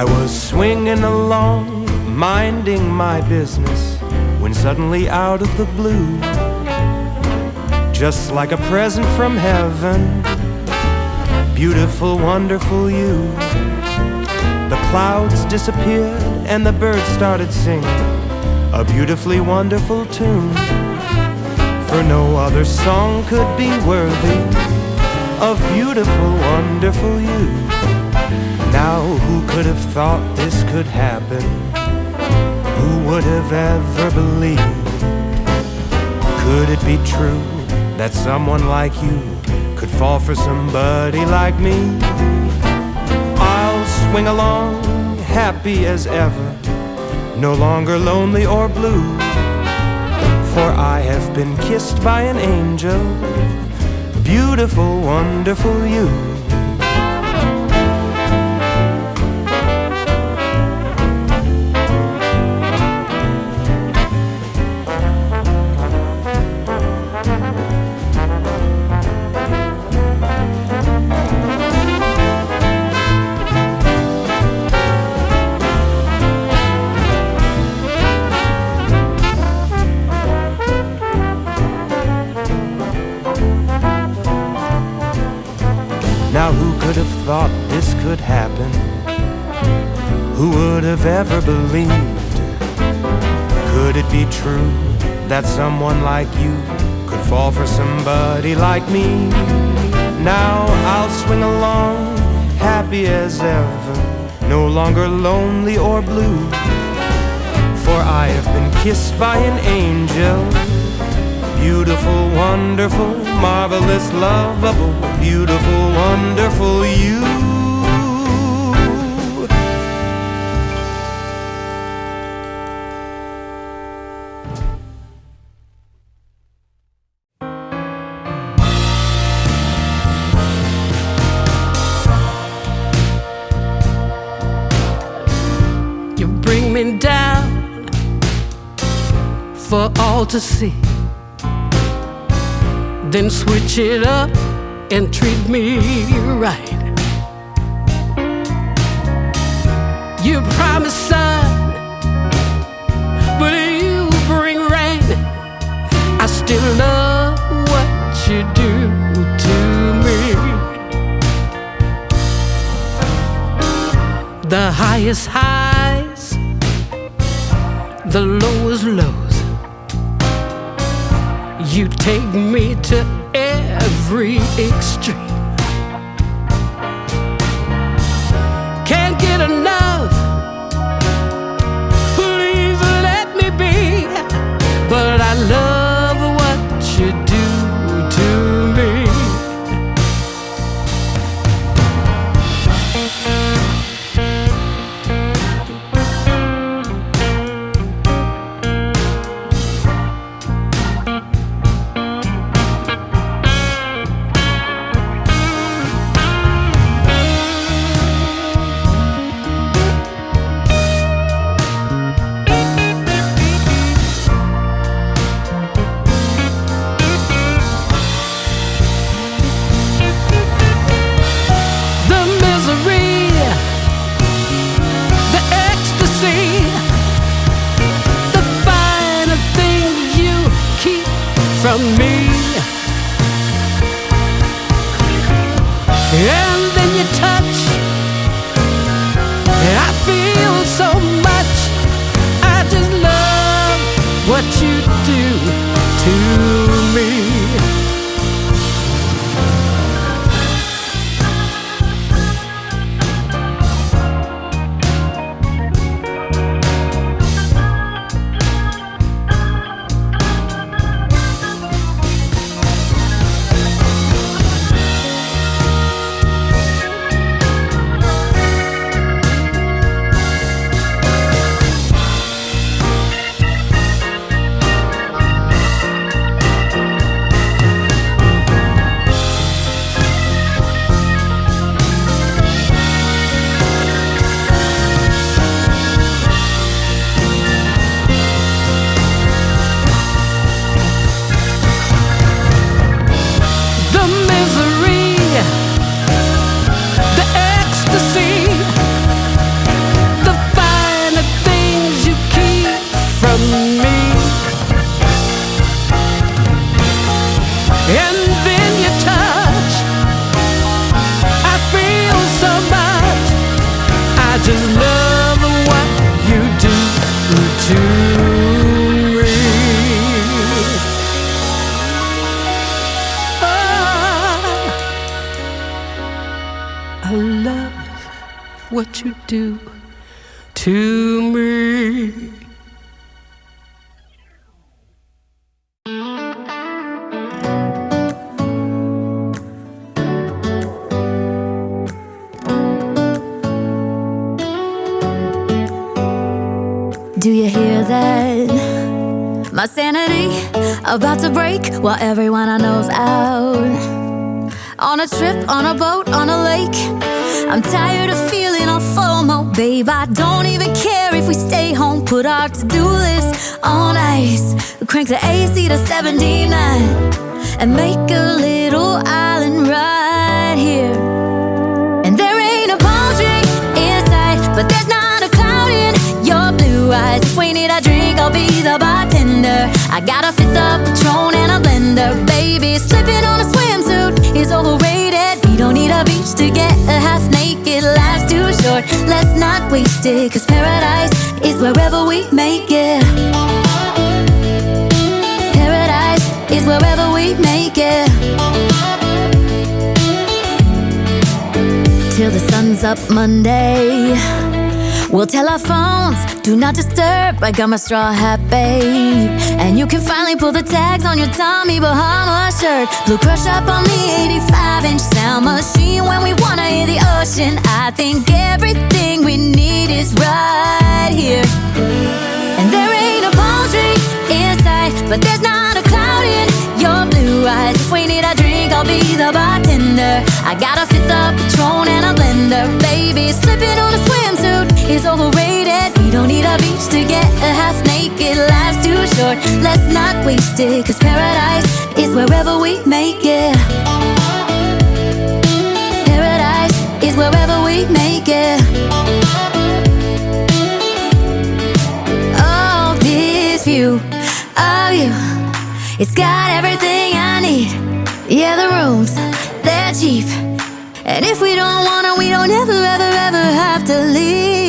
was swinging along, minding my business, when suddenly out of the blue, just like a present from heaven, beautiful, wonderful you. The clouds disappeared and the birds started singing a beautifully wonderful tune, for no other song could be worthy of beautiful, wonderful you. Now who could have thought this could happen? Who would have ever believed? Could it be true that someone like you could fall for somebody like me? I'll swing along, happy as ever, no longer lonely or blue, for I have been kissed by an angel, beautiful, wonderful you. Now who could have thought this could happen? Who would have ever believed? Could it be true that someone like you could fall for somebody like me? Now I'll swing along, happy as ever, no longer lonely or blue, for I have been kissed by an angel, beautiful, wonderful, marvelous, lovable, beautiful, wonderful you. You bring me down for all to see, then switch it up and treat me right. You promise sun, but you bring rain. I still love what you do to me. The highest highs, the lowest lows, you take me to every extreme. Can't get enough, please let me be, but I love what you do to me. From me, and then you touch, and I feel so much. I just love what you do to me. and then you touch. I feel so much. I just love what you do to me. Oh, I love what you do to me. Do you hear that? My sanity about to break while everyone I know's out. On a trip, on a boat, on a lake. I'm tired of feeling all FOMO, babe. I don't even care if we stay home. Put our to-do list on ice. Crank the AC to 79 and make a little island right here. And there ain't a palm tree in sight, but there's not a cloud in your blue eyes. If we need a drink, I'll be the bartender. I got a fifth of Patron and a blender, baby. Slipping on a swimsuit is overrated. We don't need a beach to get a half naked. Life's too short, let's not waste it. Cause paradise is wherever we make it. Paradise is wherever we make it. Till the sun's up Monday, we'll tell our phones, do not disturb. I got my straw hat, babe. And you can finally pull the tags on your Tommy Bahama shirt. Blue crush up on the 85-inch sound machine when we wanna hear the ocean. I think everything we need is right here. And there ain't a palm tree in sight, but there's not a cloud in your blue eyes. If we need a drink, I'll be the bartender. I got a fifth of Patron and a blender, baby. Slipping on a swimsuit is overrated. We don't need a beach to get a half naked. Life's too short, let's not waste it. Cause paradise is wherever we make it. Paradise is wherever we make it. Oh, this view of you, it's got everything I need. Yeah, the rooms, they're cheap. And if we don't wanna, we don't ever, ever, ever have to leave.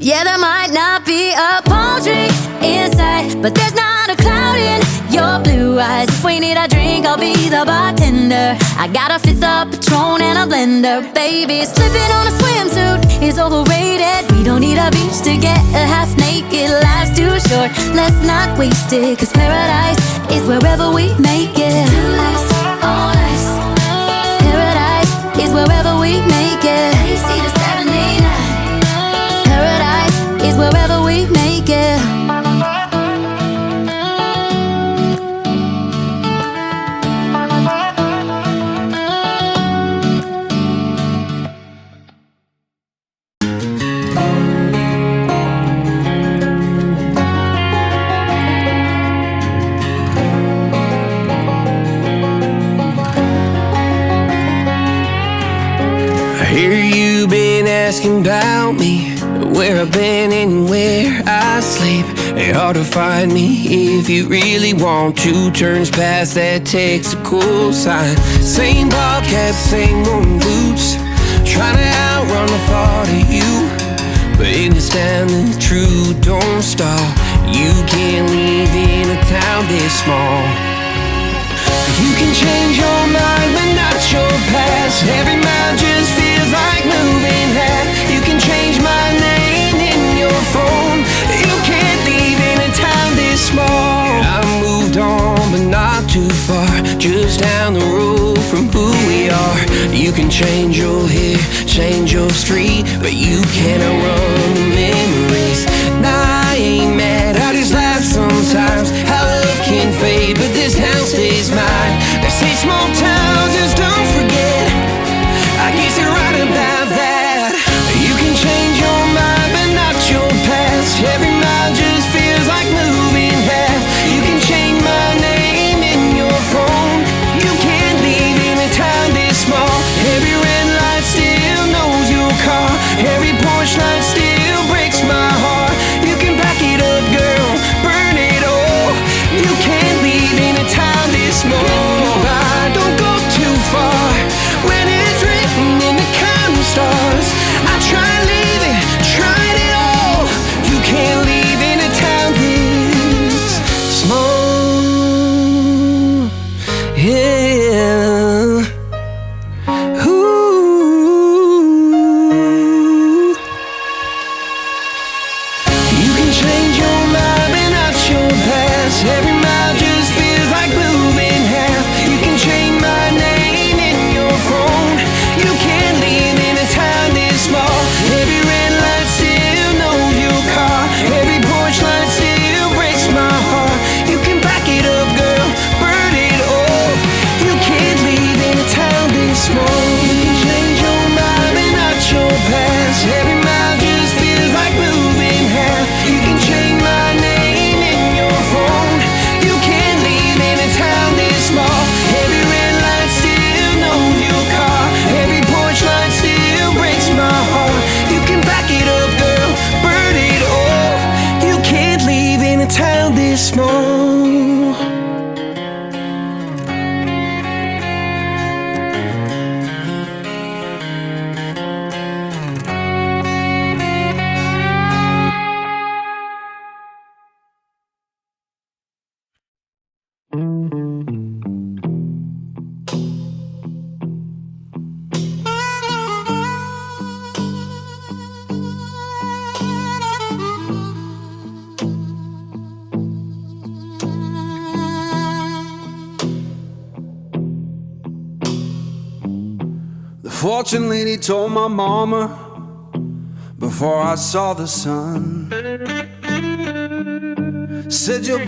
Yeah, there might not be a palm tree in sight, but there's not a cloud in your blue eyes. If we need a drink, I'll be the bartender. I got a fifth of Patron and a blender, baby. Slipping on a swimsuit is overrated. We don't need a beach to get a half naked. Life's too short, let's not waste it. Cause paradise is wherever we make it. On ice. Paradise is wherever we make it. AC to 79. Paradise is wherever we make it. Asking about me, where I've been and where I sleep. It's hard to find me if you really want to. Turns past that takes a cool sign. Same bobcat, same old boots, trying to outrun the thought of you. But in this town, the truth don't stop. You can't leave in a town this small. You can change your mind, but not your past. Every mile just feels like moving half. You can change my name in your phone. You can't leave in a town this small. I moved on, but not too far. Just down the road from who we are. You can change your hair, change your street, but you can't outrun the memories. Nah, I ain't mad, I just laugh sometimes. How love can fade, but this town stays mine. They say small towns just don't forget. I guess you're right about that. You can change your mind, but not your past. Every mile just feels like moving half. You can change my name in your phone. You can't leave in a town this small. Every red light still knows your car. Every porch light still breaks my heart. You can pack it up, girl, burn it all. You can't leave in a fortune lady told my mama before I saw the sun. Said your boy